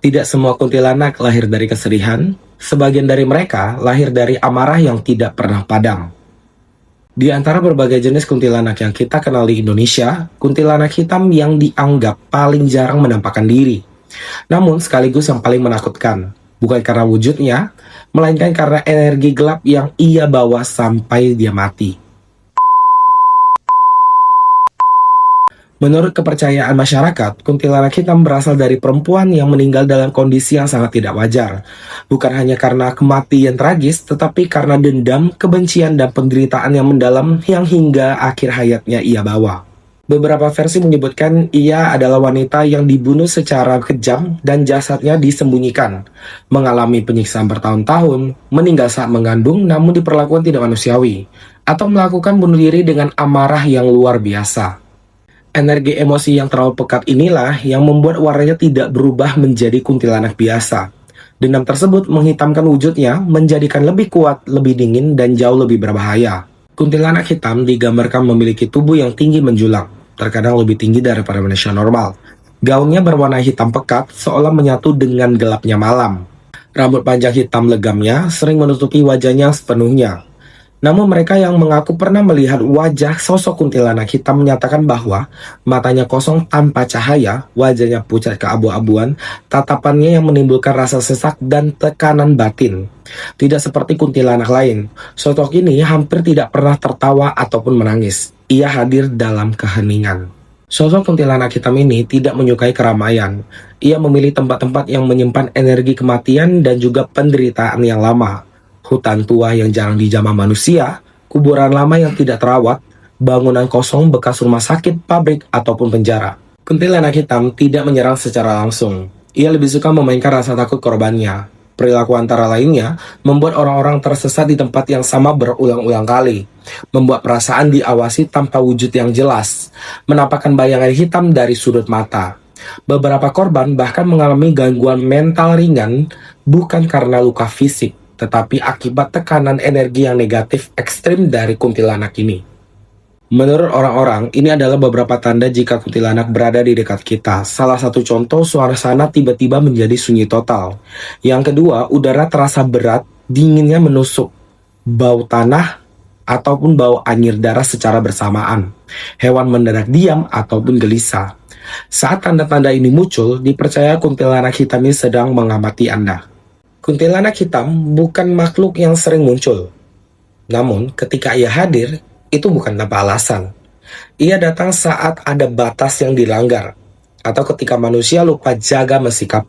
Tidak semua kuntilanak lahir dari kesedihan, sebagian dari mereka lahir dari amarah yang tidak pernah padam. Di antara berbagai jenis kuntilanak yang kita kenal di Indonesia, kuntilanak hitam yang dianggap paling jarang menampakkan diri. Namun sekaligus yang paling menakutkan, bukan karena wujudnya, melainkan karena energi gelap yang ia bawa sampai dia mati. Menurut kepercayaan masyarakat, kuntilanak hitam berasal dari perempuan yang meninggal dalam kondisi yang sangat tidak wajar. Bukan hanya karena kematian tragis, tetapi karena dendam, kebencian, dan penderitaan yang mendalam yang hingga akhir hayatnya ia bawa. Beberapa versi menyebutkan ia adalah wanita yang dibunuh secara kejam dan jasadnya disembunyikan, mengalami penyiksaan bertahun-tahun, meninggal saat mengandung namun diperlakukan tidak manusiawi, atau melakukan bunuh diri dengan amarah yang luar biasa. Energi emosi yang terlalu pekat inilah yang membuat warnanya tidak berubah menjadi kuntilanak biasa. Dendam tersebut menghitamkan wujudnya, menjadikan lebih kuat, lebih dingin, dan jauh lebih berbahaya. Kuntilanak hitam digambarkan memiliki tubuh yang tinggi menjulang, terkadang lebih tinggi daripada manusia normal. Gaunnya berwarna hitam pekat, seolah menyatu dengan gelapnya malam. Rambut panjang hitam legamnya sering menutupi wajahnya sepenuhnya. Namun mereka yang mengaku pernah melihat wajah sosok kuntilanak hitam menyatakan bahwa matanya kosong tanpa cahaya, wajahnya pucat keabu-abuan, tatapannya yang menimbulkan rasa sesak dan tekanan batin. Tidak seperti kuntilanak lain, sosok ini hampir tidak pernah tertawa ataupun menangis. Ia hadir dalam keheningan. Sosok kuntilanak hitam ini tidak menyukai keramaian. Ia memilih tempat-tempat yang menyimpan energi kematian dan juga penderitaan yang lama. Hutan tua yang jarang dijamah manusia, kuburan lama yang tidak terawat, bangunan kosong bekas rumah sakit, pabrik, ataupun penjara. Kuntilanak hitam tidak menyerang secara langsung. Ia lebih suka memainkan rasa takut korbannya. Perilaku antara lainnya membuat orang-orang tersesat di tempat yang sama berulang-ulang kali, membuat perasaan diawasi tanpa wujud yang jelas, menampakkan bayangan hitam dari sudut mata. Beberapa korban bahkan mengalami gangguan mental ringan bukan karena luka fisik, tetapi akibat tekanan energi yang negatif ekstrim dari kuntilanak ini. Menurut orang-orang, ini adalah beberapa tanda jika kuntilanak berada di dekat kita. Salah satu contoh, suasana tiba-tiba menjadi sunyi total. Yang kedua, udara terasa berat, dinginnya menusuk, bau tanah, ataupun bau anyir darah secara bersamaan. Hewan mendadak diam ataupun gelisah. Saat tanda-tanda ini muncul, dipercaya kuntilanak hitam ini sedang mengamati Anda. Kuntilanak hitam bukan makhluk yang sering muncul. Namun, ketika ia hadir, itu bukan tanpa alasan. Ia datang saat ada batas yang dilanggar, atau ketika manusia lupa jaga